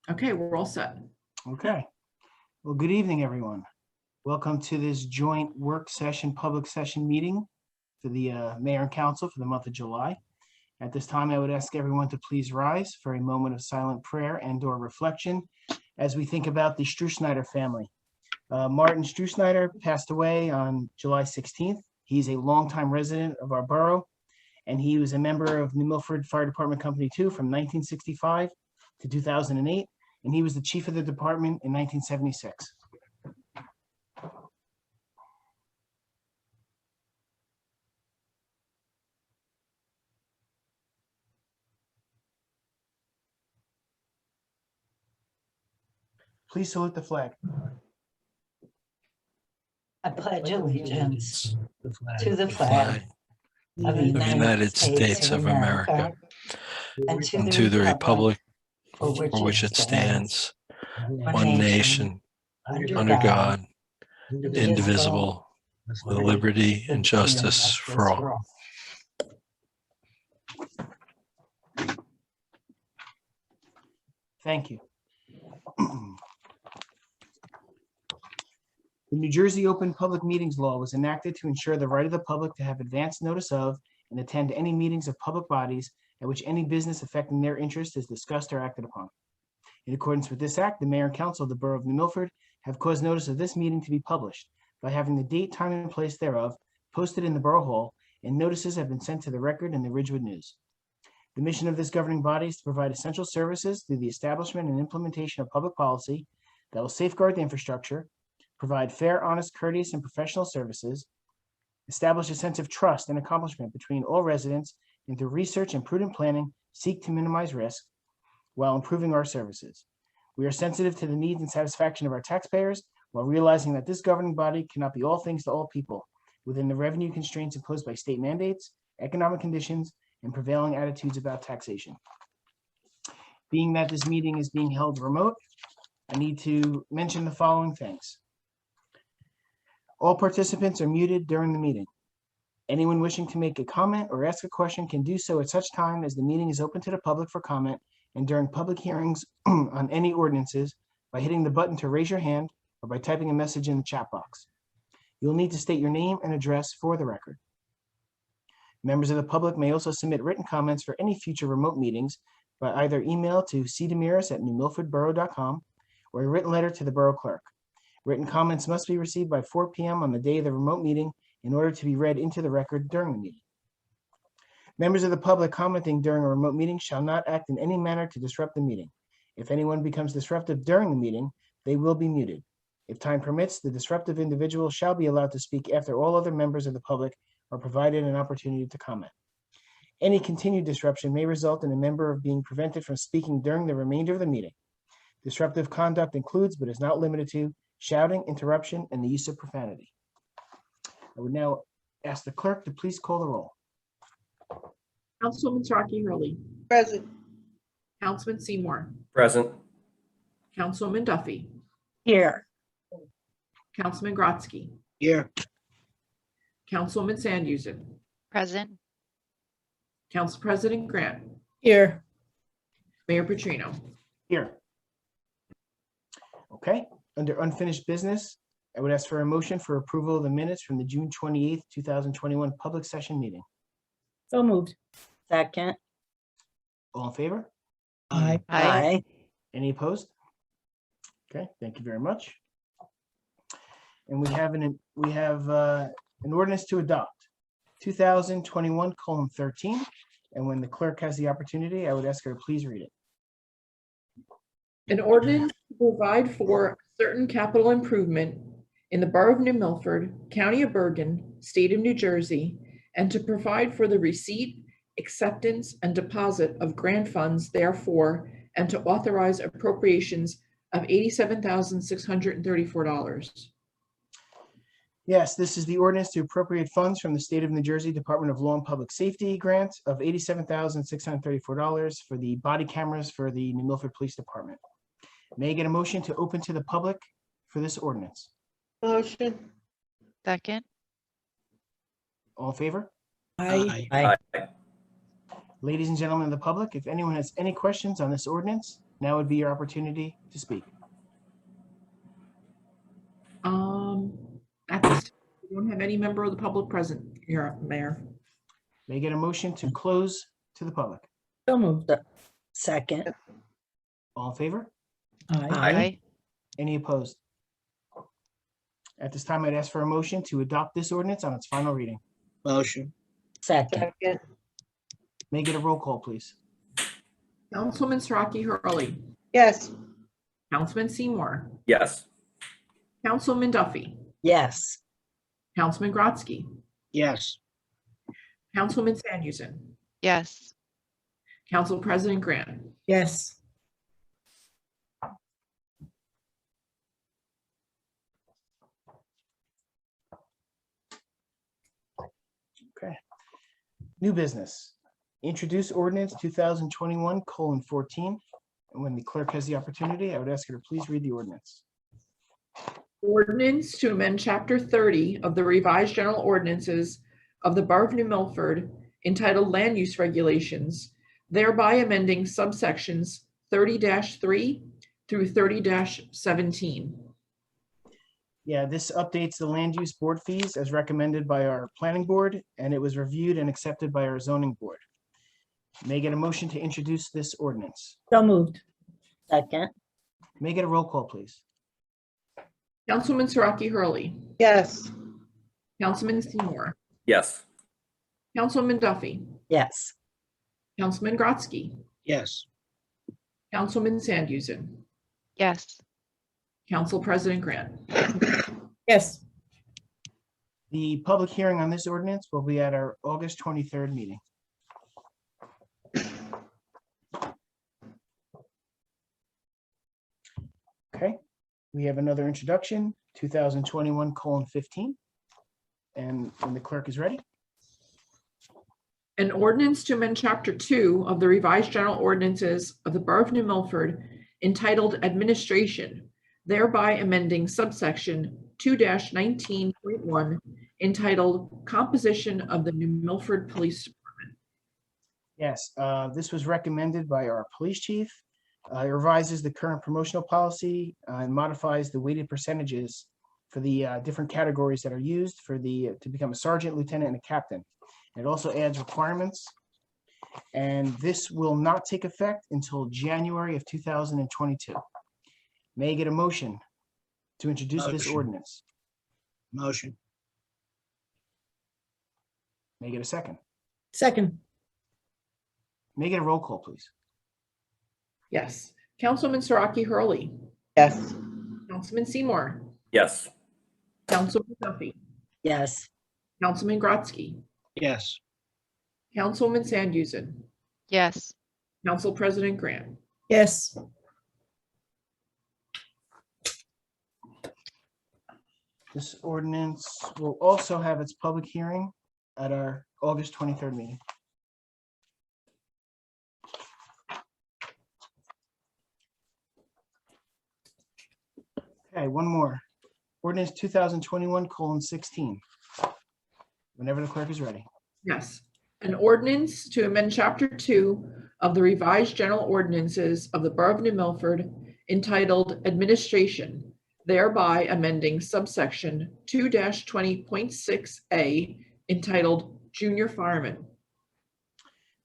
Okay, we're all set. Okay. Well, good evening, everyone. Welcome to this joint work session, public session meeting for the mayor and council for the month of July. At this time, I would ask everyone to please rise for a moment of silent prayer and/or reflection as we think about the Struschneider family. Martin Struschneider passed away on July 16th. He's a longtime resident of our borough, and he was a member of New Milford Fire Department Company 2 from 1965 to 2008, and he was the chief of the department in 1976. Please salute the flag. I pledge allegiance to the flag of the United States of America and and to the republic for which it stands, one nation, under God, indivisible, with liberty and justice for all. Thank you. The New Jersey Open Public Meetings Law was enacted to ensure the right of the public to have advance notice of and attend any meetings of public bodies at which any business affecting their interest is discussed or acted upon. In accordance with this act, the mayor and council of the borough of New Milford have caused notice of this meeting to be published by having the date, time, and place thereof posted in the borough hall, and notices have been sent to the record in the Ridgewood News. The mission of this governing body is to provide essential services through the establishment and implementation of public policy that will safeguard the infrastructure, provide fair, honest, courteous, and professional services, establish a sense of trust and accomplishment between all residents, and through research and prudent planning, seek to minimize risk while improving our services. We are sensitive to the needs and satisfaction of our taxpayers while realizing that this governing body cannot be all things to all people within the revenue constraints imposed by state mandates, economic conditions, and prevailing attitudes about taxation. Being that this meeting is being held remote, I need to mention the following things. All participants are muted during the meeting. Anyone wishing to make a comment or ask a question can do so at such time as the meeting is open to the public for comment and during public hearings on any ordinances by hitting the button to raise your hand or by typing a message in the chat box. You'll need to state your name and address for the record. Members of the public may also submit written comments for any future remote meetings by either email to cdemiris@newmilfordborough.com or a written letter to the borough clerk. Written comments must be received by 4 p.m. on the day of the remote meeting in order to be read into the record during the meeting. Members of the public commenting during a remote meeting shall not act in any manner to disrupt the meeting. If anyone becomes disruptive during the meeting, they will be muted. If time permits, the disruptive individual shall be allowed to speak after all other members of the public are provided an opportunity to comment. Any continued disruption may result in a member being prevented from speaking during the remainder of the meeting. Disruptive conduct includes, but is not limited to, shouting, interruption, and the use of profanity. I would now ask the clerk to please call the roll. Councilwoman Starkey Hurley. Present. Councilman Seymour. Present. Councilwoman Duffy. Here. Councilman Grotzky. Here. Councilwoman Sandhusen. Present. Council President Grant. Here. Mayor Petrino. Here. Okay, under unfinished business, I would ask for a motion for approval of the minutes from the June 28th, 2021 public session meeting. So moved. Second. All in favor? Aye. Aye. Any opposed? Okay, thank you very much. And we have an ordinance to adopt, 2021:13. And when the clerk has the opportunity, I would ask her to please read it. An ordinance to provide for certain capital improvement in the Borough of New Milford, County of Bergen, State of New Jersey, and to provide for the receipt, acceptance, and deposit of grant funds therefore, and to authorize appropriations of $87,634. Yes, this is the ordinance to appropriate funds from the State of New Jersey Department of Law and Public Safety grant of $87,634 for the body cameras for the New Milford Police Department. May I get a motion to open to the public for this ordinance? Motion. Second. All in favor? Aye. Aye. Ladies and gentlemen of the public, if anyone has any questions on this ordinance, Now would be your opportunity to speak. At this time, we don't have any member of the public present, Your Mayor. May I get a motion to close to the public? So moved. Second. All in favor? Aye. Aye. Any opposed? At this time, I'd ask for a motion to adopt this ordinance on its final reading. Motion. Second. May I get a roll call, please? Councilwoman Siraki Hurley, Yes. Councilman Seymour, Yes. Councilman Duffy, Yes. Councilman Grotzky, Yes. Councilwoman Sanderson, Yes. Council President Grant. Yes. Okay. New business. Introduce ordinance 2021:14. And when the clerk has the opportunity, I would ask her to please read the ordinance. Ordinance to amend Chapter 30 of the revised general ordinances of the Borough of New Milford entitled Land Use Regulations, thereby amending subsections 30-3 through 30-17. Yeah, this updates the land use board fees as recommended by our planning board, and it was reviewed and accepted by our zoning board. May I get a motion to introduce this ordinance? So moved. Second. May I get a roll call, please? Councilwoman Siraki Hurley, Yes. Councilman Seymour, Yes. Councilwoman Duffy, Yes. Councilman Grotzky, Yes. Councilwoman Sanderson, Yes. Council President Grant. Yes. The public hearing on this ordinance will be at our August 23rd meeting. Okay, we have another introduction, 2021:15. And when the clerk is ready, An ordinance to amend Chapter 2 of the revised general ordinances of the Borough of New Milford entitled Administration, thereby amending subsection 2-19.1 entitled Composition of the New Milford Police Department. yes, this was recommended by our police chief. It revises the current promotional policy and modifies the weighted percentages for the different categories that are used for to become a sergeant, lieutenant, and a captain. It also adds requirements, and this will not take effect until January of 2022. May I get a motion to introduce this ordinance? Motion. May I get a second? Second. May I get a roll call, please? Yes. Councilwoman Siraki Hurley, Yes. Councilman Seymour, Yes. Councilwoman Duffy, Yes. Councilman Grotzky, Yes. Councilwoman Sanderson, Yes. Council President Grant. Yes. This ordinance will also have its public hearing at our August 23rd meeting. Okay, one more. Ordinance 2021:16. Whenever the clerk is ready. Yes. An ordinance to amend Chapter 2 of the revised general ordinances of the Borough of New Milford entitled Administration, thereby amending subsection 2-20.6A entitled Junior Fireman.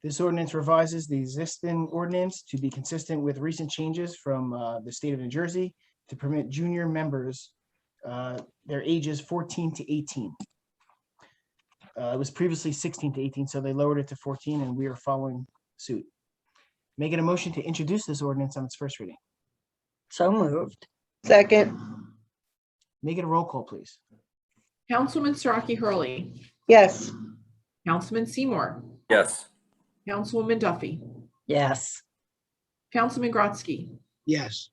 This ordinance revises the existing ordinance to be consistent with recent changes from the state of New Jersey to permit junior members their ages 14 to 18. It was previously 16 to 18, so they lowered it to 14, and we are following suit. May I get a motion to introduce this ordinance on its first reading? So moved. Second. May I get a roll call, please? Councilwoman Siraki Hurley, Yes. Councilman Seymour, Yes. Councilwoman Duffy, Yes. Councilman Grotzky, Yes.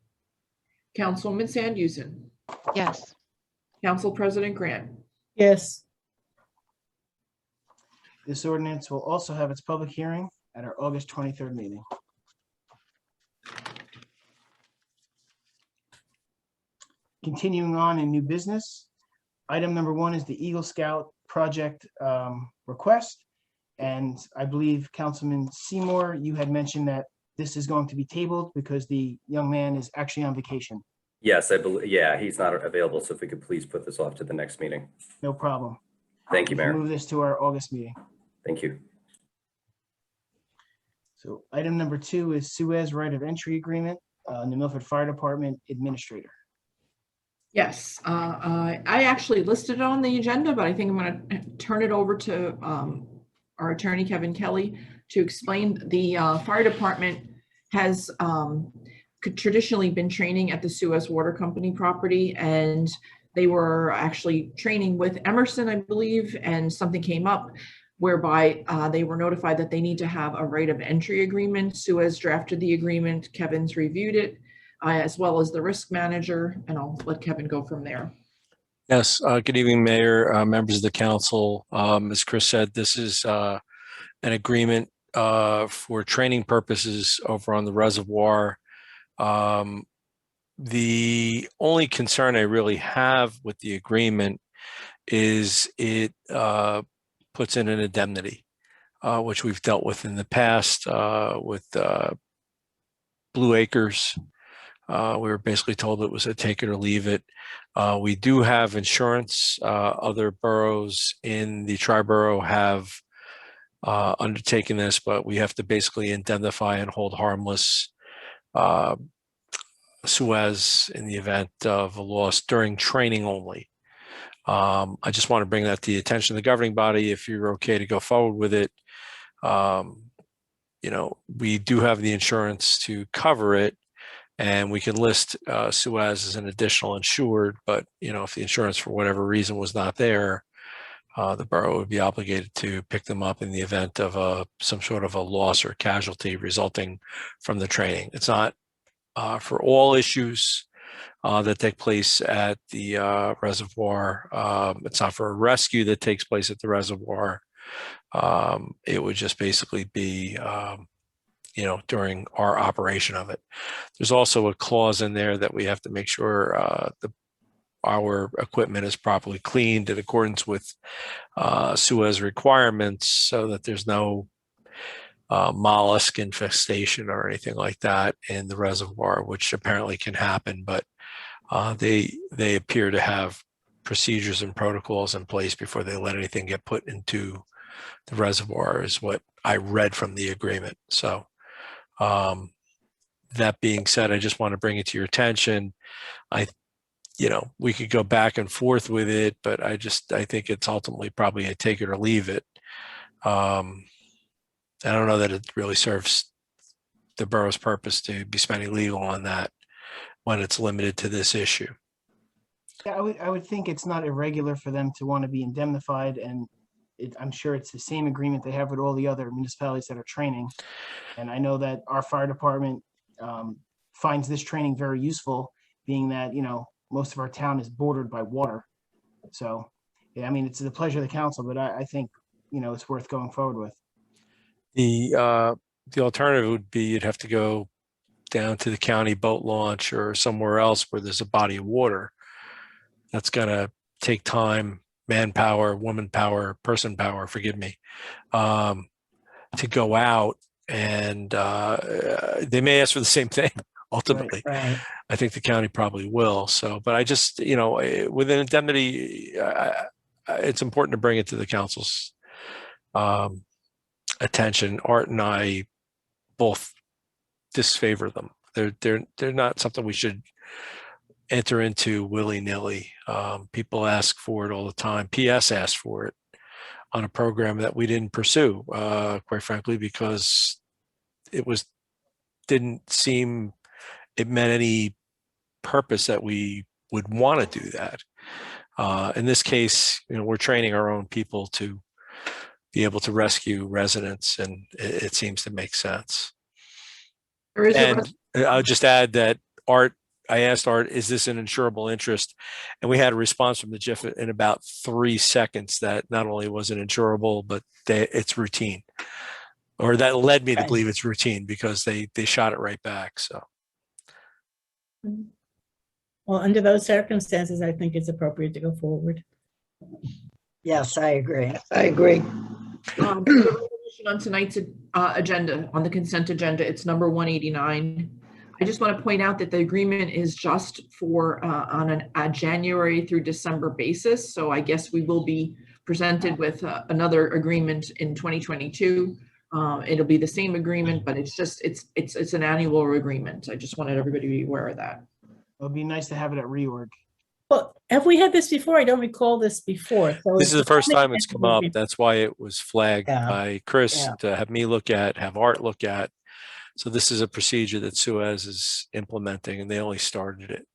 Councilwoman Sanderson, Yes. Council President Grant. Yes. This ordinance will also have its public hearing at our August 23rd meeting. Continuing on in new business, item number 1 is the Eagle Scout project request. And I believe Councilman Seymour, you had mentioned that this is going to be tabled because the young man is actually on vacation. Yes, I believe, yeah, he's not available, so if we could please put this off to the next meeting. No problem. Thank you, We can Mayor. move this to our August meeting. Thank you. So item number 2 is Suez right of entry agreement, New Milford Fire Department Administrator. Yes, I actually listed it on the agenda, but I think I'm going to turn it over to our attorney, Kevin Kelly, to explain. The fire department has traditionally been training at the Suez Water Company property, and they were actually training with Emerson, I believe, and something came up whereby they were notified that they need to have a right of entry agreement. Suez drafted the agreement, Kevin's reviewed it, as well as the risk manager, and I'll let Kevin go from there. Yes, good evening, Mayor, members of the council. As Chris said, this is an agreement for training purposes over on the reservoir. The only concern I really have with the agreement is it puts in an indemnity, which we've dealt with in the past with Blue Acres. We were basically told it was a take it or leave it. We do have insurance. Other boroughs in the tri-borough have undertaken this, but we have to basically indemnify and hold harmless Suez in the event of a loss during training only. I just want to bring that to the attention of the governing body. If you're okay to go forward with it, you know, we do have the insurance to cover it, and we can list Suez as an additional insured. But you know, if the insurance for whatever reason was not there, the borough would be obligated to pick them up in the event of some sort of a loss or casualty resulting from the training. It's not for all issues that take place at the reservoir. It's not for a rescue that takes place at the reservoir. It would just basically be, you know, during our operation of it. There's also a clause in there that we have to make sure our equipment is properly cleaned in accordance with Suez requirements, so that there's no mollusk infestation or anything like that in the reservoir, which apparently can happen. But they appear to have procedures and protocols in place before they let anything get put into the reservoir, is what I read from the agreement. So that being said, I just want to bring it to your attention. You know, we could go back and forth with it, but I think it's ultimately probably a take it or leave it. I don't know that it really serves the borough's purpose to be spending legal on that when it's limited to this issue. Yeah, I would think it's not irregular for them to want to be indemnified, and I'm sure it's the same agreement they have with all the other municipalities that are training. And I know that our fire department finds this training very useful, being that, you know, most of our town is bordered by water. So, yeah, I mean, it's the pleasure of the council, but I think, you know, it's worth going forward with. The alternative would be you'd have to go down to the county boat launch or somewhere else where there's a body of water. That's going to take time, manpower, woman power, person power, forgive me, to go out, and they may ask for the same thing ultimately. Right. I think the county probably will. So, but I just, you know, with an indemnity, it's important to bring it to the council's attention. Art and I both disfavor them. They're not something we should enter into willy-nilly. People ask for it all the time. PS asked for it on a program that we didn't pursue, quite frankly, because didn't seem it meant any purpose that we would want to do that. In this case, you know, we're training our own people to be able to rescue residents, and it seems to make sense. And I'll just add that I asked Art, is this an insurable interest? And we had a response from the JIF in about 3 seconds that not only was it insurable, but it's routine. Or that led me to believe it's routine, because they shot it right back. So. Well, under those circumstances, I think it's appropriate to go forward. Yes, I agree. I agree. On tonight's agenda, on the consent agenda, it's number 189. I just want to point out that the agreement is just for on a January through December basis. So I guess we will be presented with another agreement in 2022. It'll be the same agreement, but it's an annual agreement. I just wanted everybody to be aware of that. It'll be nice to have it at reorg. Well, have we had this before? I don't recall this before. So This is the first time it's come up. Yeah. That's why it was flagged Yeah. by Chris Yeah. to have me look at, have Art look at. So this is a procedure that Suez is implementing, and they only started it.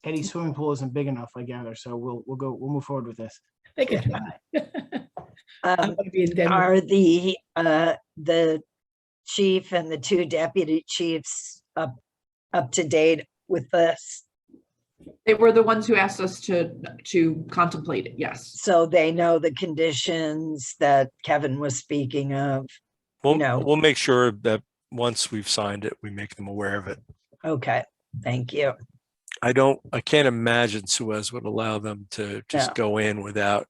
Eddie's swimming pool isn't big enough, I gather, so we'll move forward with this. They could try. I'm gonna be in Denver. Are the chief and the two deputy chiefs up to date with this? They were the ones who asked us to contemplate it. Yes. So they know the conditions that Kevin was speaking of? We'll make sure that once we've signed it, we make them aware of it. Okay, thank you. I can't imagine Suez would allow them to just go in without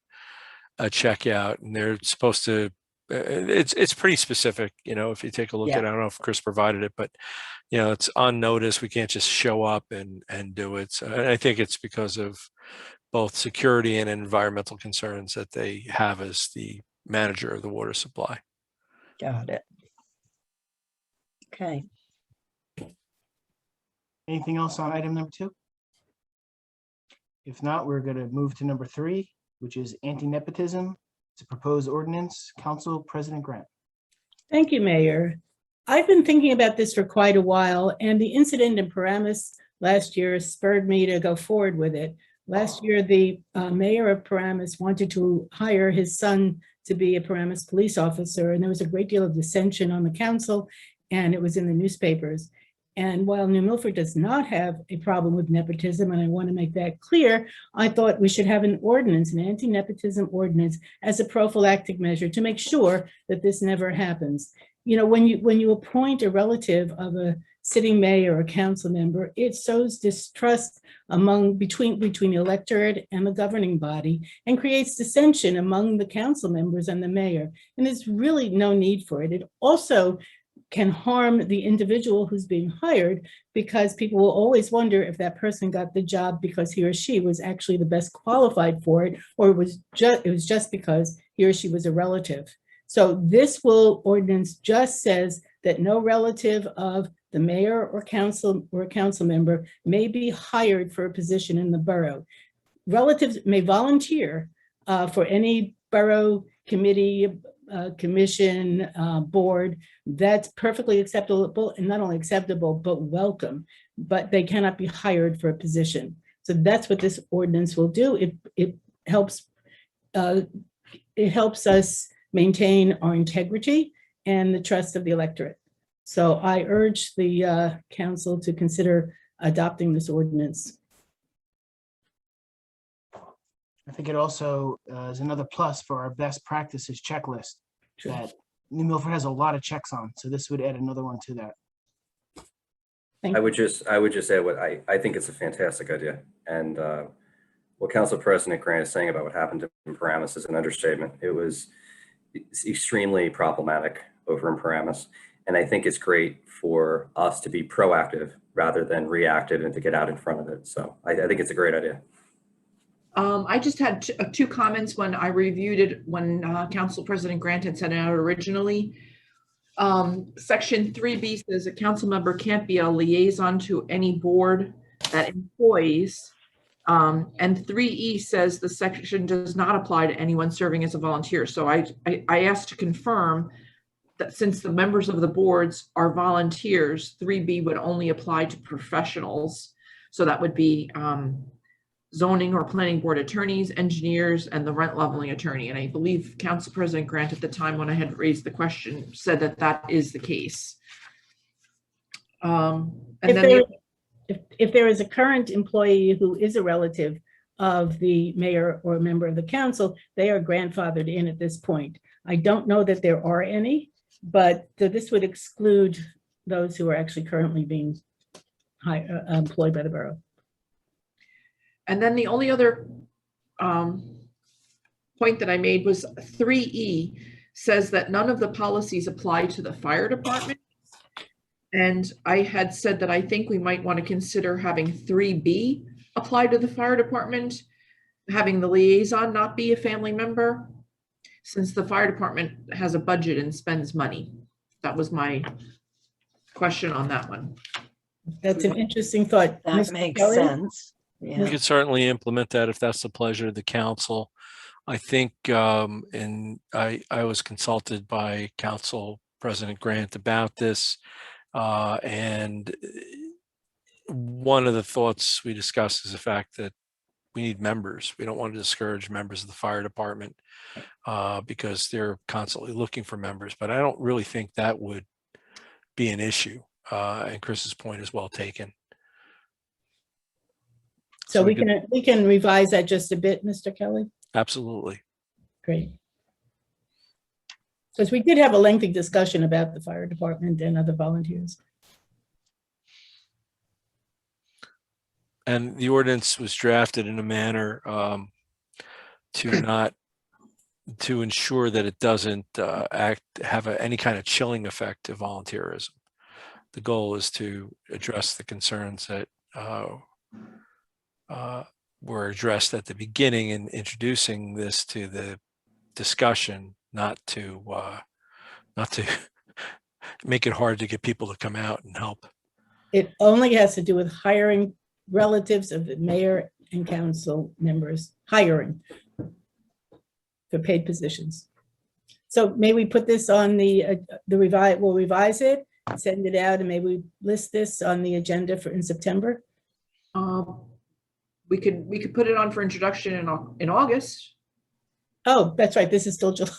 a checkout, and they're supposed to, it's pretty specific, if you take a look at it. I don't know if Chris provided it, but it's on notice. We can't just show up and do it. So I think it's because of both security and environmental concerns that they have as the manager of the water supply. Got it. Okay. Anything else on item number 2? If not, we're going to move to number 3, which is anti-nepotism. It's a proposed ordinance. Council President Grant. Thank you, Mayor. I've been thinking about this for quite a while, and the incident in Paramus last year spurred me to go forward with it. Last year, the mayor of Paramus wanted to hire his son to be a Paramus police officer, and there was a great deal of dissension on the council, and it was in the newspapers. And while New Milford does not have a problem with nepotism, and I want to make that clear, I thought we should have an ordinance, an anti-nepotism ordinance, as a prophylactic measure to make sure that this never happens. When you appoint a relative of a sitting mayor or council member, it sows distrust between the electorate and the governing body, and creates dissension among the council members and the mayor. And there's really no need for it. It also can harm the individual who's being hired, because people will always wonder if that person got the job because he or she was actually the best qualified for it, or it was just because he or she was a relative. So this ordinance just says that no relative of the mayor or council member may be hired for a position in the borough. Relatives may volunteer for any borough committee, commission, board. That's perfectly acceptable, and not only acceptable, but welcome, but they cannot be hired for a position. So that's what this ordinance will do. It helps us maintain our integrity and the trust of the electorate. So I urge the council to consider adopting this ordinance. I think it also is another plus for our best practices checklist that New Milford has a lot of checks on. So this would add another one to that. I would just add what I think it's a fantastic idea. And what Council President Grant is saying about what happened in Paramus is an understatement. It was extremely problematic over in Paramus. And I think it's great for us to be proactive rather than reactive and to get out in front of it. So I think it's a great idea. I just had two comments when I reviewed it, when Council President Grant had sent it out originally. Section 3B says a council member can't be a liaison to any board that employs. And 3E says the section does not apply to anyone serving as a volunteer. So I asked to confirm that since the members of the boards are volunteers, 3B would only apply to professionals. So that would be zoning or planning board attorneys, engineers, and the rent leveling attorney. And I believe Council President Grant at the time when I had raised the question said that that is the case. If there is a current employee who is a relative of the mayor or a member of the council, they are grandfathered in at this point. I don't know that there are any, but this would exclude those who are actually currently being employed by the borough. And then the only other point that I made was 3E says that none of the policies apply to the fire department. And I had said that I think we might want to consider having 3B apply to the fire department, having the liaison not be a family member, since the fire department has a budget and spends money. That was my question on that one. That's an interesting thought. That Mr. makes Kelly? sense. We Yeah. could certainly implement that if that's the pleasure of the council. I think, and I was consulted by Council President Grant about this. And one of the thoughts we discussed is the fact that we need members. We don't want to discourage members of the fire department because they're constantly looking for members. But I don't really think that would be an issue. And Chris's point is well taken. So we can revise that just a bit, Mr. Kelly? Absolutely. Great. Because we did have a lengthy discussion about the fire department and other volunteers. And the ordinance was drafted in a manner to ensure that it doesn't have any kind of chilling effect to volunteerism. The goal is to address the concerns that were addressed at the beginning in introducing this to the discussion, not to make it hard to get people to come out and help. It only has to do with hiring relatives of the mayor and council members, hiring for paid positions. So may we put this on the revise, we'll revise it, send it out, and maybe we list this on the agenda for in September? We could put it on for introduction in August. Oh, that's right, this is still July.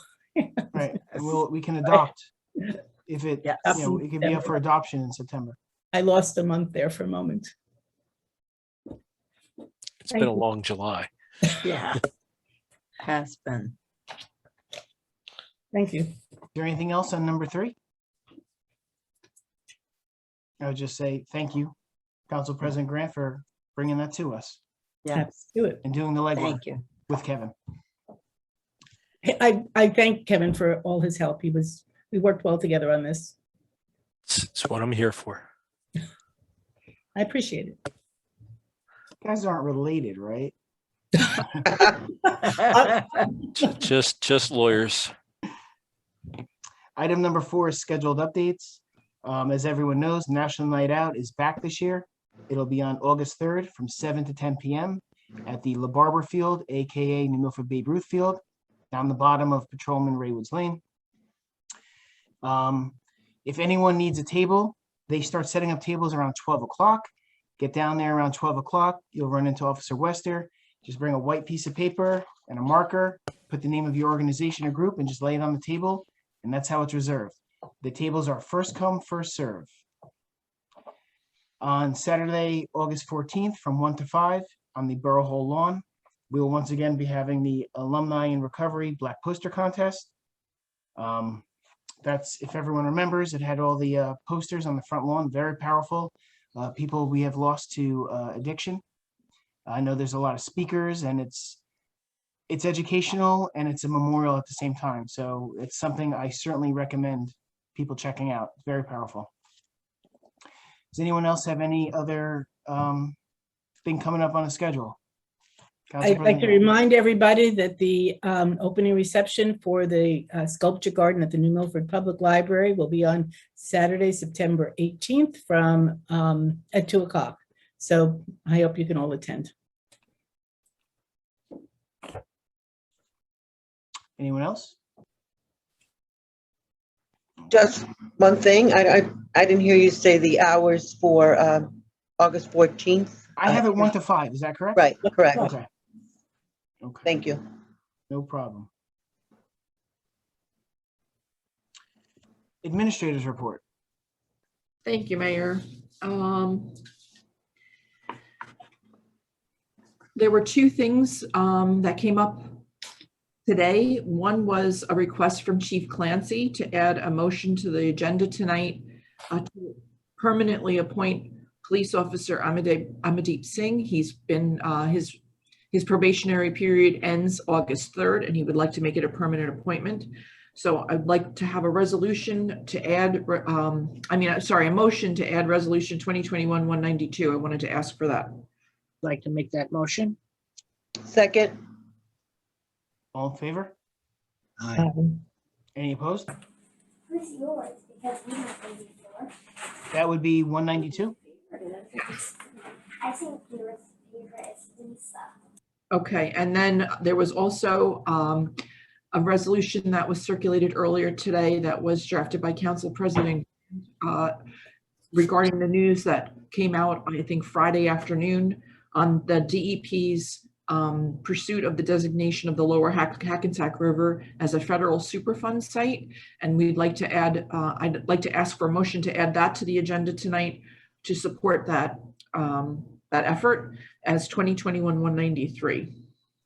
Right, and we can adopt if it, Yes. it could be up for adoption in September. I lost a month there for a moment. It's Thank been a you. long July. Yeah. Has been. Thank you. Is there anything else on number 3? I would just say thank you, Council President Grant, for bringing that to us Yeah. Let's do it. and doing the legwork Thank you. with Kevin. I thank Kevin for all his help. We worked well together on this. It's what I'm here for. I appreciate it. You guys aren't related, right? Just lawyers. Item number 4 is scheduled updates. As everyone knows, National Night Out is back this year. It'll be on August 3rd from 7 to 10 p.m. at the La Barber Field, aka New Milford Babe Ruth Field, down the bottom of Patrolman Raywoods Lane. If anyone needs a table, they start setting up tables around 12 o'clock. Get down there around 12 o'clock. You'll run into Officer Wester. Just bring a white piece of paper and a marker, put the name of your organization or group, and just lay it on the table. And that's how it's reserved. The tables are first come, first serve. On Saturday, August 14th from 1 to 5 on the Borough Hall lawn, we will once again be having the Alumni in Recovery Black Poster Contest. That's, if everyone remembers, it had all the posters on the front lawn, very powerful. People we have lost to addiction. I know there's a lot of speakers, and it's educational and it's a memorial at the same time. So it's something I certainly recommend people checking out. It's very powerful. Does anyone else have any other thing coming up on the schedule? Council I'd like to President. remind everybody that the opening reception for the sculpture garden at the New Milford Public Library will be on Saturday, September 18th from at 2 o'clock. So I hope you can all attend. Anyone else? Just one thing, I didn't hear you say the hours for August 14th. I have it 1 to 5. Is that correct? Right, correct. Okay. Okay. Thank you. No problem. Administrators report. Thank you, Mayor. There were 2 things that came up today. One was a request from Chief Clancy to add a motion to the agenda tonight to permanently appoint Police Officer Amadeep Singh. He's been, his His probationary period ends August 3rd, and he would like to make it a permanent appointment. So I'd like to have a resolution to add, a motion to add resolution 2021-192. I wanted to ask for that. Like to make that motion? Second, All in favor? Aye. Any opposed? Who's yours? Because we have 84. That would be 192. I think your favorite is Lisa. Okay, and then there was also a resolution that was circulated earlier today that was drafted by Council President regarding the news that came out, I think, Friday afternoon on the DEP's pursuit of the designation of the lower Hackensack River as a federal Superfund site. And we'd like to add, I'd like to ask for a motion to add that to the agenda tonight to support that, that effort as 2021-193.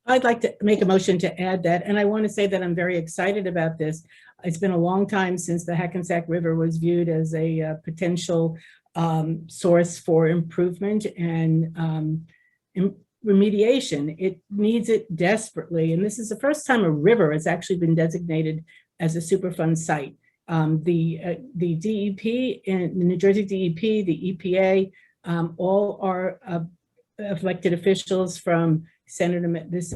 I'd like to make a motion to add that, and I want to say that I'm very excited about this. It's been a long time since the Hackensack River was viewed as a potential source for improvement and remediation. It needs it desperately, and this is the first time a river has actually been designated as a Superfund site. The DEP and the New Jersey DEP, the EPA, all are elected officials from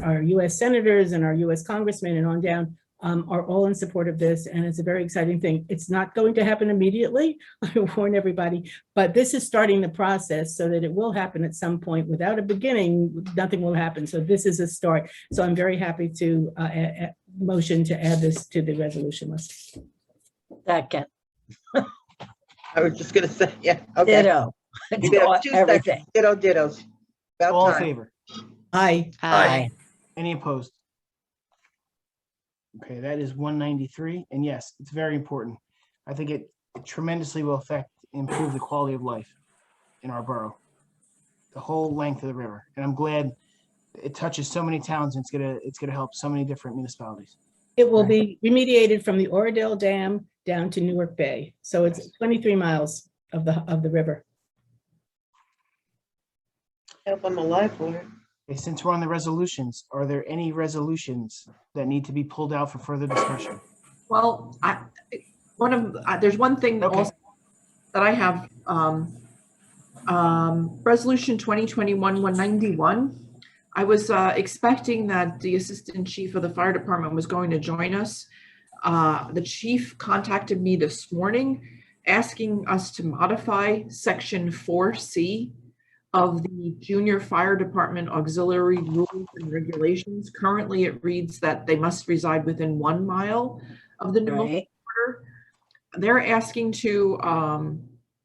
our U.S. senators and our U.S. congressmen and on down are all in support of this, and it's a very exciting thing. It's not going to happen immediately, I warn everybody, but this is starting the process so that it will happen at some point. Without a beginning, nothing will happen. So this is a start. So I'm very happy to motion to add this to the resolution list. Second, I was just gonna say, yeah, okay. ditto. We have 2 Everything. seconds. Dittos. About All in time. favor? Aye. Aye. Any opposed? Okay, that is 193. And yes, it's very important. I think it tremendously will improve the quality of life in our borough, the whole length of the river. And I'm glad it touches so many towns and it's gonna help so many different municipalities. It will be remediated from the Oradell Dam down to Newark Bay. So it's 23 miles of the river. Help them alive for it. Okay, since we're on the resolutions, are there any resolutions that need to be pulled out for further discussion? Well, there's one thing that Okay. also that I have, resolution 2021-191. I was expecting that the assistant chief of the fire department was going to join us. The chief contacted me this morning asking us to modify section 4C of the junior fire department auxiliary rules and regulations. Currently, it reads that they must reside within 1 mile of the New Milford Right. border. They're asking to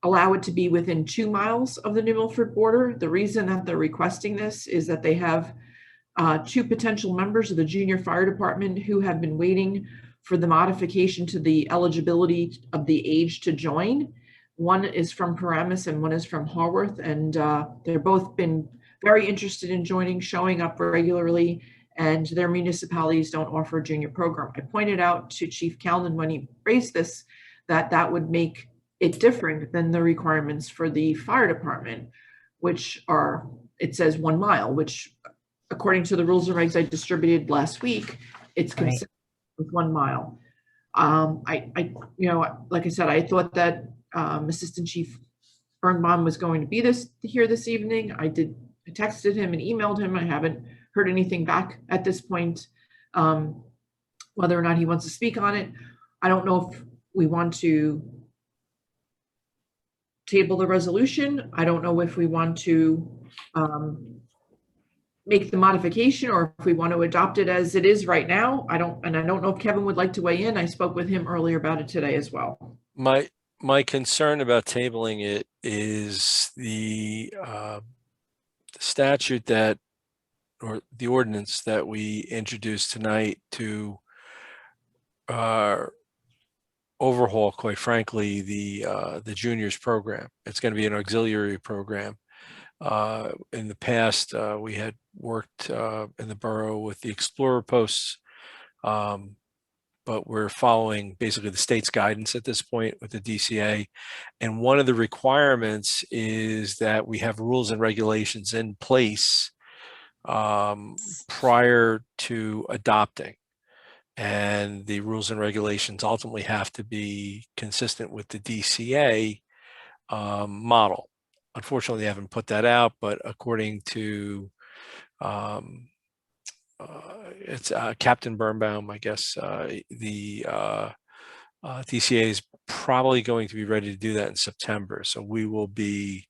allow it to be within 2 miles of the New Milford border. The reason that they're requesting this is that they have 2 potential members of the junior fire department who have been waiting for the modification to the eligibility of the age to join. One is from Paramus and one is from Haworth, and they're both been very interested in joining, showing up regularly, and their municipalities don't offer a junior program. I pointed out to Chief Calnan when he raised this, that would make it different than the requirements for the fire department, which are, it says 1 mile, which according to the rules and regs I distributed last week, it's consistent with 1 mile. Like I said, I thought that Assistant Chief Birnbaum was going to be here this evening. I texted him and emailed him. I haven't heard anything back at this point, whether or not he wants to speak on it. I don't know if we want to table the resolution. I don't know if we want to make the modification or if we want to adopt it as it is right now. I don't know if Kevin would like to weigh in. I spoke with him earlier about it today as well. My concern about tabling it is the statute or the ordinance that we introduced tonight to overhaul, quite frankly, the juniors program. It's going to be an auxiliary program. In the past, we had worked in the borough with the Explorer posts, but we're following basically the state's guidance at this point with the DCA. And one of the requirements is that we have rules and regulations in place prior to adopting. And the rules and regulations ultimately have to be consistent with the DCA model. Unfortunately, they haven't put that out, but according to it's Captain Birnbaum, I guess the DCA is probably going to be ready to do that in September. So we will be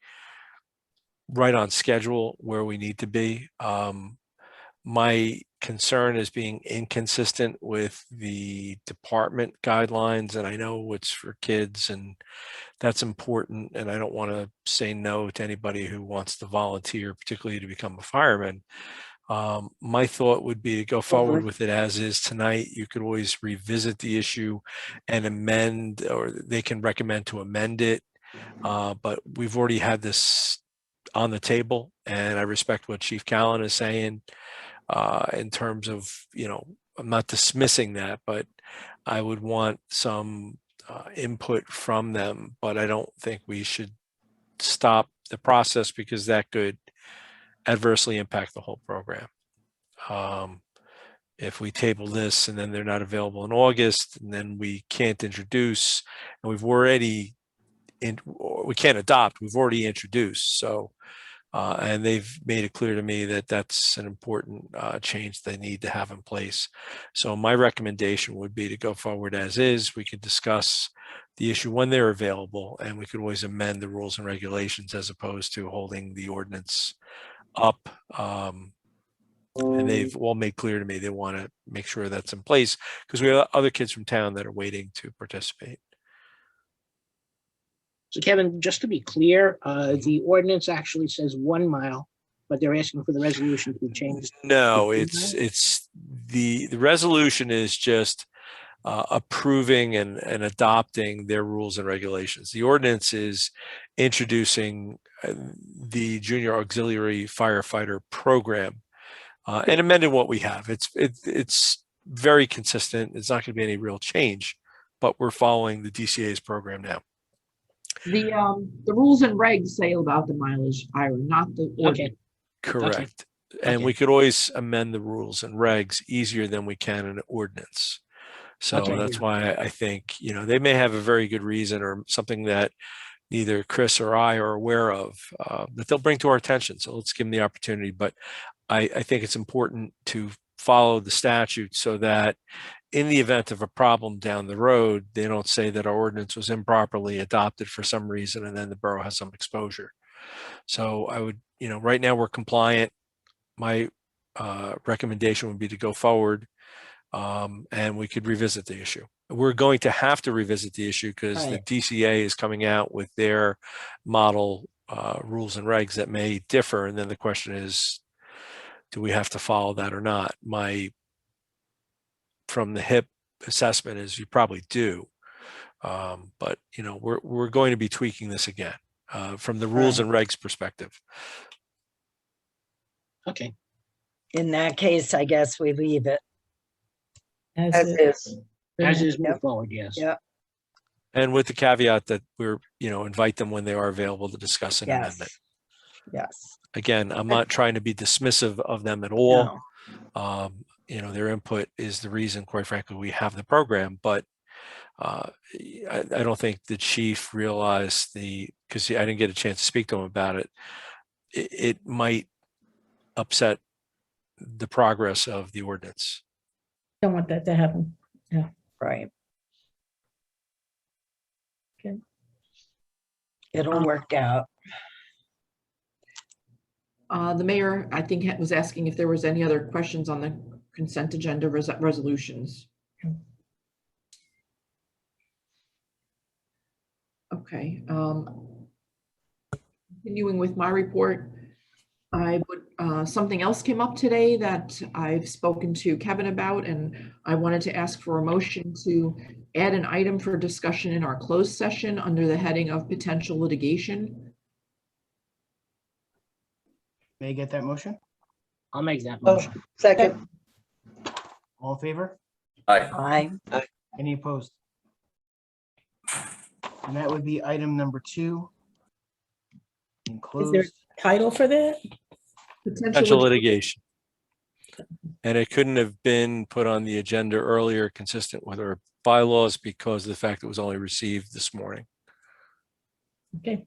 right on schedule where we need to be. My concern is being inconsistent with the department guidelines, and I know it's for kids and that's important, and I don't want to say no to anybody who wants to volunteer, particularly to become a fireman. My thought would be to go forward with it as is tonight. You could always revisit the issue and amend, or they can recommend to amend it. But we've already had this on the table, and I respect what Chief Callan is saying in terms of, I'm not dismissing that, but I would want some input from them, but I don't think we should stop the process because that could adversely impact the whole program. If we table this and then they're not available in August, and then we can't introduce, and we can't adopt, we've already introduced. So, and they've made it clear to me that that's an important change they need to have in place. So my recommendation would be to go forward as is. We could discuss the issue when they're available, and we could always amend the rules and regulations as opposed to holding the ordinance up. And they've all made clear to me they want to make sure that's in place because we have other kids from town that are waiting to participate. So Kevin, just to be clear, the ordinance actually says 1 mile, but they're asking for the resolution to be changed. No, it's the resolution is just approving and adopting their rules and regulations. The ordinance is introducing the Junior Auxiliary Firefighter Program and amending what we have. It's very consistent. It's not going to be any real change, but we're following the DCA's program now. The rules and regs say about the mileage, Ira, not the ordinance. Okay. Correct. Okay. And Okay. we could always amend the rules and regs easier than we can in an ordinance. So Okay. that's why I think, they may have a very good reason or something that neither Chris or I are aware of that they'll bring to our attention. So let's give them the opportunity. But I think it's important to follow the statute so that in the event of a problem down the road, they don't say that our ordinance was improperly adopted for some reason and then the borough has some exposure. So I would, right now we're compliant. My recommendation would be to go forward and we could revisit the issue. We're going to have to revisit the issue because the DCA is coming out with their model rules and regs that may differ. And then the question is, do we have to follow that or not? From the HIP assessment is you probably do. But, we're going to be tweaking this again from the rules and regs perspective. Okay. In that case, I guess we leave it. As is. As is, move forward, yes. Yep. And with the caveat that we're, invite them when they are available to discuss an amendment. Yes. Again, I'm not trying to be dismissive of them at all. No. Their input is the reason, quite frankly, we have the program, but I don't think the chief realized because I didn't get a chance to speak to him about it. It might upset the progress of the ordinance. Don't want that to happen. Yeah. Right. Okay. It'll work out. The mayor, I think, was asking if there was any other questions on the consent agenda resolutions. Okay. Continuing with my report, something else came up today that I've spoken to Kevin about, and I wanted to ask for a motion to add an item for discussion in our closed session under the heading of potential litigation. May I get that motion? I'll make that Oh, motion. second. All in favor? Aye. Aye. Any opposed? And that would be item number 2. Is there Enclosed. a title for that? Potential litigation. And it couldn't have been put on the agenda earlier, consistent with our bylaws, because of the fact it was only received this morning. Okay.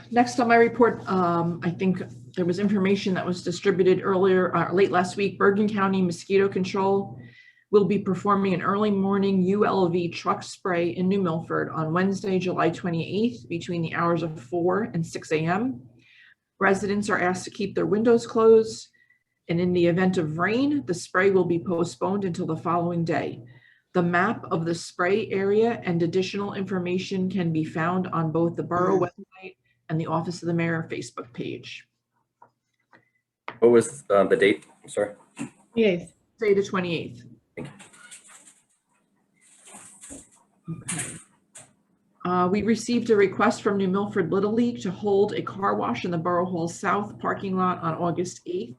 Next on my report, I think there was information that was distributed earlier, late last week. Bergen County Mosquito Control will be performing an early morning ULV truck spray in New Milford on Wednesday, July 28th, between the hours of 4 and 6 a.m. Residents are asked to keep their windows closed, and in the event of rain, the spray will be postponed until the following day. The map of the spray area and additional information can be found on both the borough website and the Office of the Mayor Facebook page. What was the date? I'm sorry. Yes. Say the 28th. Thank you. Okay. We received a request from New Milford Little League to hold a car wash in the Borough Hall South parking lot on August 8th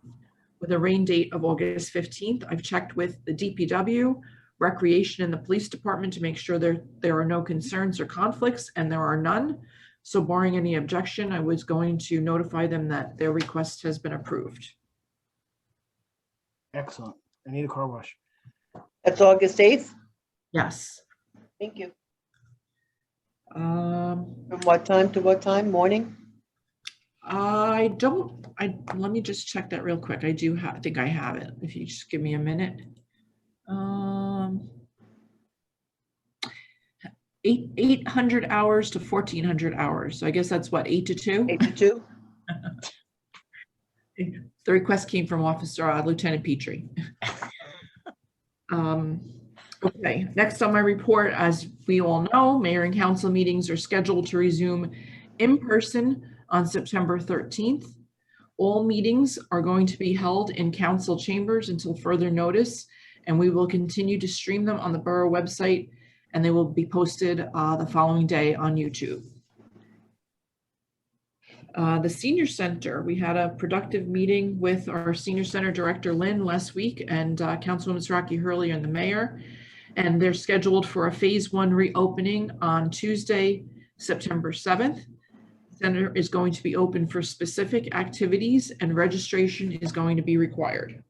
with a rain date of August 15th. I've checked with the DPW, Recreation, and the Police Department to make sure there are no concerns or conflicts, and there are none. So barring any objection, I was going to notify them that their request has been approved. Excellent. I need a car wash. That's August 8th? Yes. Thank you. Um, From what time to what time? Morning? let me just check that real quick. I think I have it. If you just give me a minute. 800 hours to 1400 hours. So I guess that's what, 8 to 2? 8 to 2? The request came from Officer Lieutenant Petrie. Okay, next on my report, as we all know, mayor and council meetings are scheduled to resume in person on September 13th. All meetings are going to be held in council chambers until further notice, and we will continue to stream them on the borough website, and they will be posted the following day on YouTube. The senior center, we had a productive meeting with our senior center director, Lynn, last week, and Councilwoman Saraki Hurley and the mayor, and they're scheduled for a phase 1 reopening on Tuesday, September 7th. The center is going to be open for specific activities, and registration is going to be required.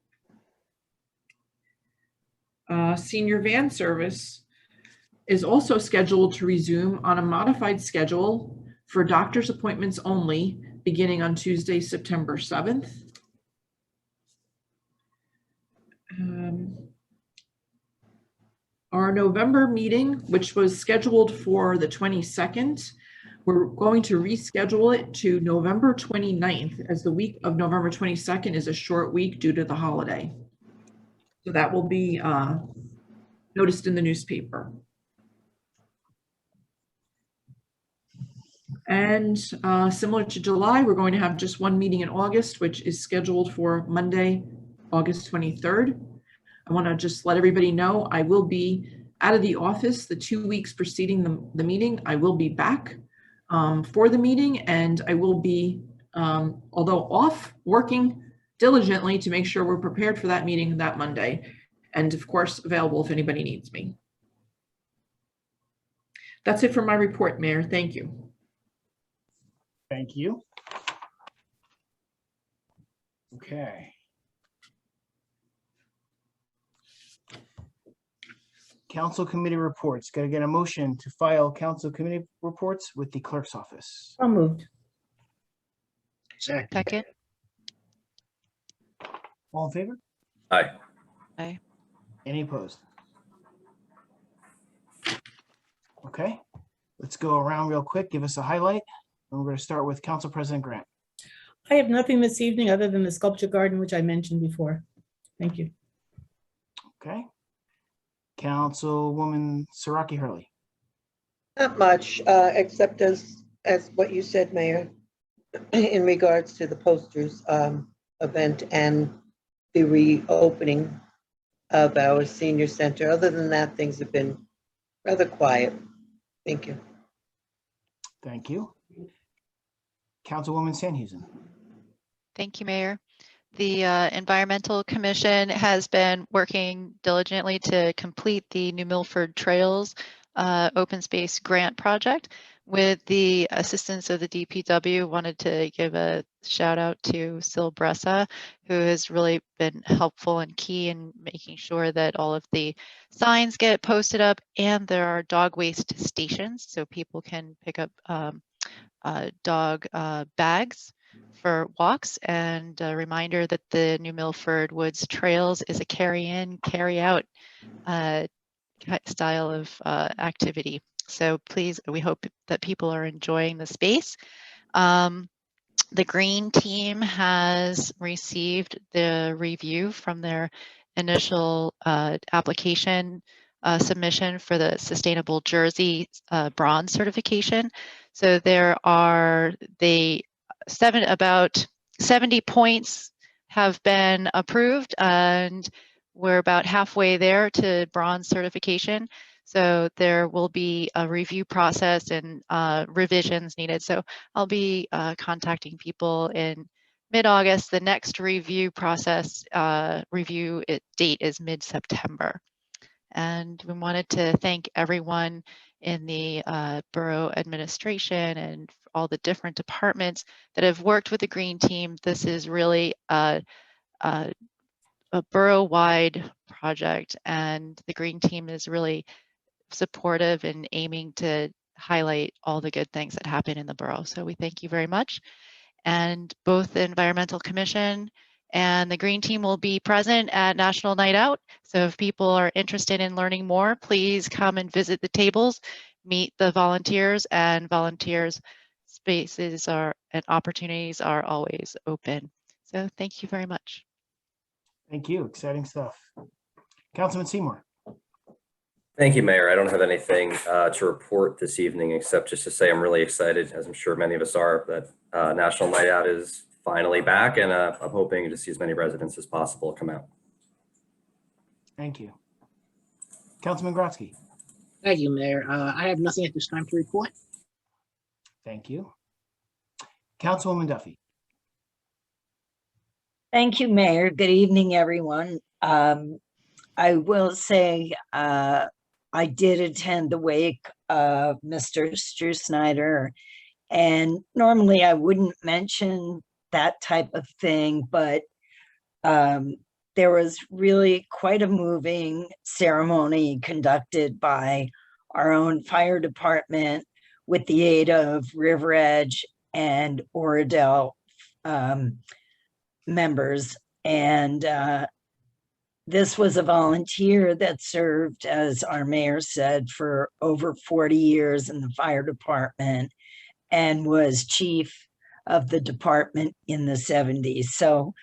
Senior van service is also scheduled to resume on a modified schedule for doctor's appointments only, beginning on Tuesday, September 7th. Our November meeting, which was scheduled for the 22nd, we're going to reschedule it to November 29th, as the week of November 22nd is a short week due to the holiday. So that will be noticed in the newspaper. And similar to July, we're going to have just one meeting in August, which is scheduled for Monday, August 23rd. I want to just let everybody know I will be out of the office the 2 weeks preceding the meeting. I will be back for the meeting, and I will be, although off, working diligently to make sure we're prepared for that meeting that Monday, and of course available if anybody needs me. That's it for my report, Mayor. Thank you. Thank you. Okay. Council committee reports. Got to get a motion to file council committee reports with the clerk's office. So moved. Second. All in favor? Aye. Aye. Any opposed? Okay, let's go around real quick. Give us a highlight. And we're going to start with Council President Grant. I have nothing this evening other than the sculpture garden, which I mentioned before. Thank you. Okay. Councilwoman Saraki Hurley. Not much, except as what you said, Mayor, in regards to the posters event and the reopening of our senior center. Other than that, things have been rather quiet. Thank you. Thank you. Councilwoman Sandhusen. Thank you, Mayor. The Environmental Commission has been working diligently to complete the New Milford Trails open space grant project. With the assistance of the DPW, wanted to give a shout out to Sil Bressa, who has really been helpful and key in making sure that all of the signs get posted up, and there are dog waste stations so people can pick up dog bags for walks. And a reminder that the New Milford Woods Trails is a carry-in, carry-out style of activity. So please, we hope that people are enjoying the space. The green team has received the review from their initial application submission for the Sustainable Jersey bronze certification. So there are about 70 points have been approved, and we're about halfway there to bronze certification. So there will be a review process and revisions needed. So I'll be contacting people in mid-August. The next review process date is mid-September. And we wanted to thank everyone in the borough administration and all the different departments that have worked with the green team. This is really a borough-wide project, and the green team is really supportive and aiming to highlight all the good things that happen in the borough. So we thank you very much. And both the Environmental Commission and the Green Team will be present at National Night Out. So if people are interested in learning more, please come and visit the tables, meet the volunteers, and volunteers spaces and opportunities are always open. So thank you very much. Thank you. Exciting stuff. Councilman Seymour. Thank you, Mayor. I don't have anything to report this evening, except just to say I'm really excited, as I'm sure many of us are, that National Night Out is finally back, and I'm hoping to see as many residents as possible come out. Thank you. Councilman Grotzky. Thank you, Mayor. I have nothing at this time to report. Thank you. Councilwoman Duffy. Thank you, Mayor. Good evening, everyone. I will say I did attend the wake of Mr. Stu Snyder, and normally I wouldn't mention that type of thing, but there was really quite a moving ceremony conducted by our own fire department with the aid of River Edge and Oradell members. And this was a volunteer that served, as our mayor said, for over 40 years in the fire department and was chief of the department in the 70s. So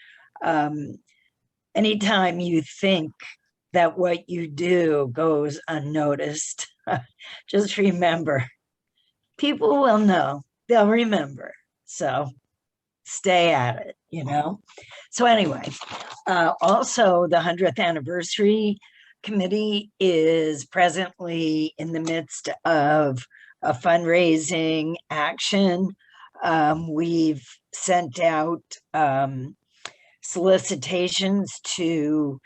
anytime you think that what you do goes unnoticed, just remember, people will know, they'll remember. So stay at it, you know? So anyway, also the 100th anniversary committee is presently in the midst of a fundraising action. We've sent out solicitations to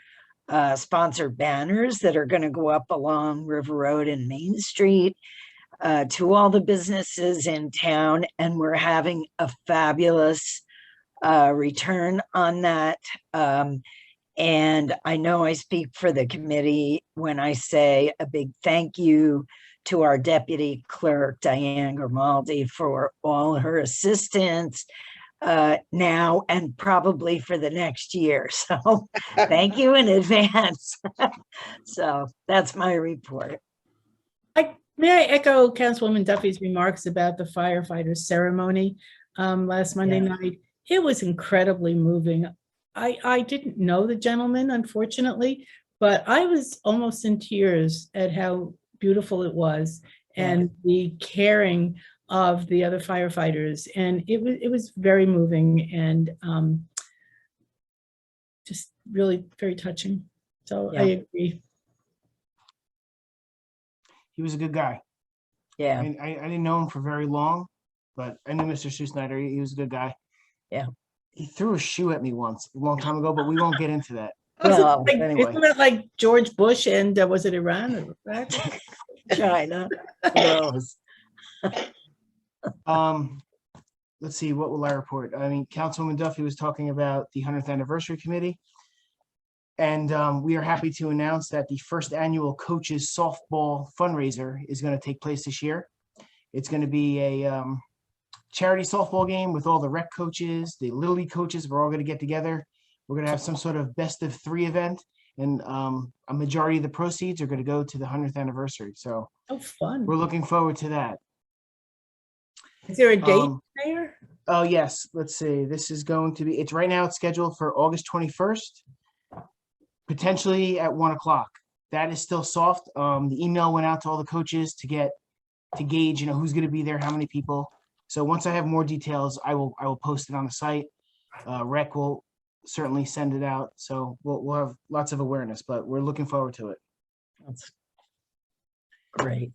sponsor banners that are going to go up along River Road and Main Street to all the businesses in town, and we're having a fabulous return on that. And I know I speak for the committee when I say a big thank you to our deputy clerk, Diane Grimaldi, for all her assistance now and probably for the next year. So thank you in advance. So that's my report. May I echo Councilwoman Duffy's remarks about the firefighters ceremony last Monday night? It was incredibly moving. I didn't know the gentleman, unfortunately, but I was almost in tears at how beautiful it was and the caring of the other firefighters. And it was very moving and just really very touching. So I agree. He was a good guy. Yeah. I mean, I didn't know him for very long, but I knew Mr. Stu Snyder. He was a good guy. Yeah. He threw a shoe at me once a long time ago, but we won't get into that. Well, anyway. Isn't it like George Bush and was it Iran or Iraq? China. Who knows? Let's see, what will I report? I mean, Councilwoman Duffy was talking about the 100th anniversary committee. And we are happy to announce that the first annual coaches softball fundraiser is going to take place this year. It's going to be a charity softball game with all the rec coaches, the Little League coaches. We're all going to get together. We're going to have some sort of best of 3 event, and a majority of the proceeds are going to go to the 100th anniversary. So Oh, fun. we're looking forward to that. Is there a date, Mayor? Oh, yes. Let's see. This is going to be, it's right now, it's scheduled for August 21st, potentially at 1 o'clock. That is still soft. The email went out to all the coaches to gauge, who's going to be there, how many people. So once I have more details, I will post it on the site. Rec will certainly send it out. So we'll have lots of awareness, but we're looking forward to it. That's great.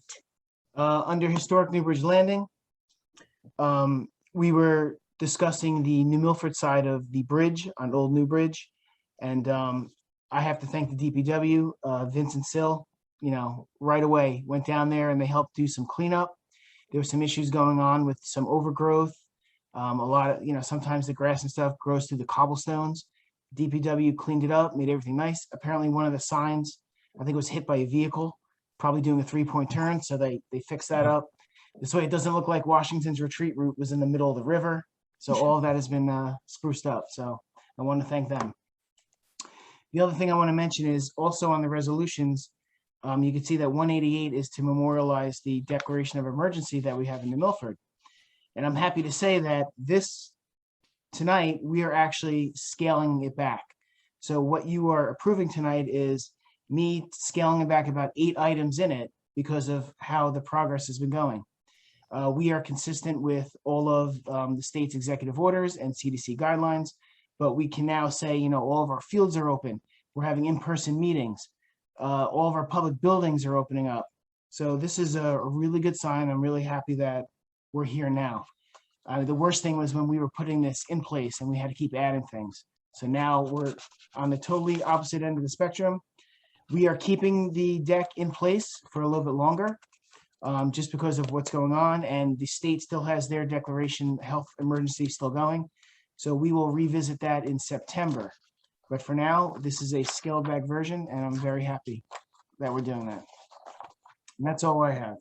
Under Historic Newbridge Landing, we were discussing the New Milford side of the bridge on Old New Bridge. And I have to thank the DPW, Vincent Sill, right away went down there and they helped do some cleanup. There were some issues going on with some overgrowth. A lot of, sometimes the grass and stuff grows through the cobblestones. DPW cleaned it up, made everything nice. Apparently one of the signs, I think, was hit by a vehicle, probably doing a 3-point turn. So they fixed that up. This way it doesn't look like Washington's retreat route was in the middle of the river. So all of that has been spruced up. So I want to thank them. The other thing I want to mention is also on the resolutions, you can see that 188 is to memorialize the declaration of emergency that we have in New Milford. And I'm happy to say that tonight, we are actually scaling it back. So what you are approving tonight is me scaling it back about 8 items in it because of how the progress has been going. We are consistent with all of the state's executive orders and CDC guidelines, but we can now say, all of our fields are open. We're having in-person meetings. All of our public buildings are opening up. So this is a really good sign. I'm really happy that we're here now. The worst thing was when we were putting this in place and we had to keep adding things. So now we're on the totally opposite end of the spectrum. We are keeping the deck in place for a little bit longer, just because of what's going on, and the state still has their declaration health emergency still going. So we will revisit that in September. But for now, this is a scaled back version, and I'm very happy that we're doing that. And that's all I have.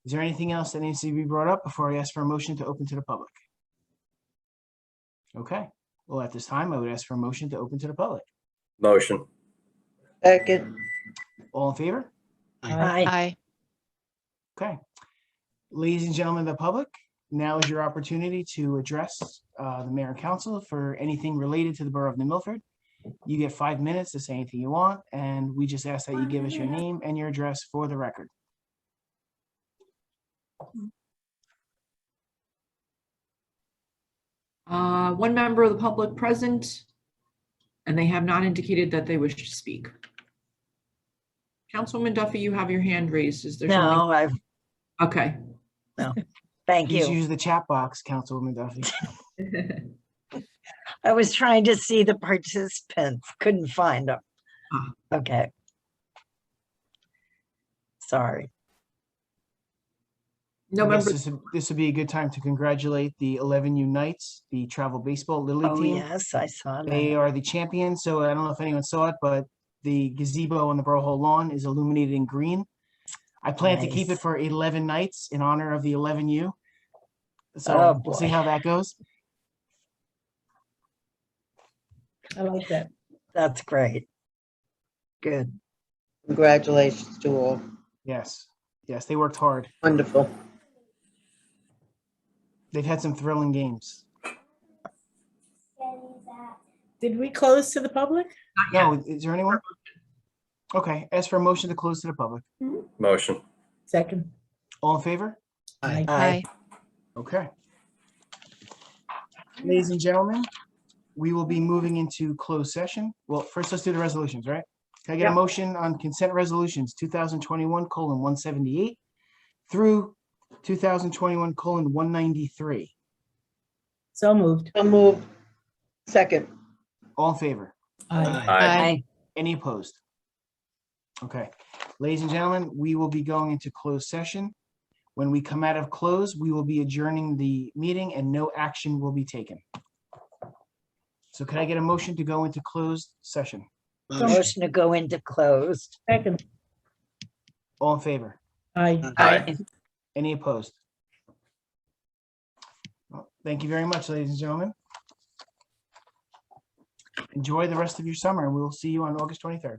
Is there anything else that needs to be brought up before I ask for a motion to open to the public? Okay. Well, at this time, I would ask for a motion to open to the public. Motion. Second. All in favor? Aye. Aye. Okay. Ladies and gentlemen of the public, now is your opportunity to address the mayor and council for anything related to the borough of New Milford. You get 5 minutes to say anything you want, and we just ask that you give us your name and your address for the record. One member of the public present, and they have not indicated that they wish to speak. Councilwoman Duffy, you have your hand raised. Is there something? No, I've, Okay. thank Please you. use the chat box, Councilwoman Duffy. I was trying to see the participants, couldn't find them. Ah. Okay. Sorry. No I guess member. this would be a good time to congratulate the 11U Knights, the travel baseball Little League Oh, team. yes, I saw They that. are the champions. So I don't know if anyone saw it, but the gazebo on the Borough Hall lawn is illuminated in green. I plan to keep it Nice. for 11 nights in honor of the 11U. So Oh, we'll see boy. how that goes. I like that. That's great. Good. Congratulations to all. Yes. Yes, they worked hard. Wonderful. They've had some thrilling games. Did we close to the public? No, is there anyone? Okay, ask for a motion to close to the public. Motion. Second. All in favor? Aye. Aye. Okay. Ladies and gentlemen, we will be moving into closed session. Well, first let's do the resolutions, right? Can I get a motion on consent resolutions 2021:178 through 2021:193? So moved. I'll move. Second. All in favor? Aye. Aye. Aye. Any opposed? Okay. Ladies and gentlemen, we will be going into closed session. When we come out of close, we will be adjourning the meeting and no action will be taken. So can I get a motion to go into closed session? Motion to go into closed. Second. All in favor? Aye. Aye. Any opposed? Well, thank you very much, ladies and gentlemen. Enjoy the rest of your summer, and we will see you on August 23rd.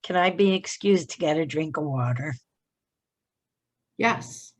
Can I be excused to get a drink of water? Yes.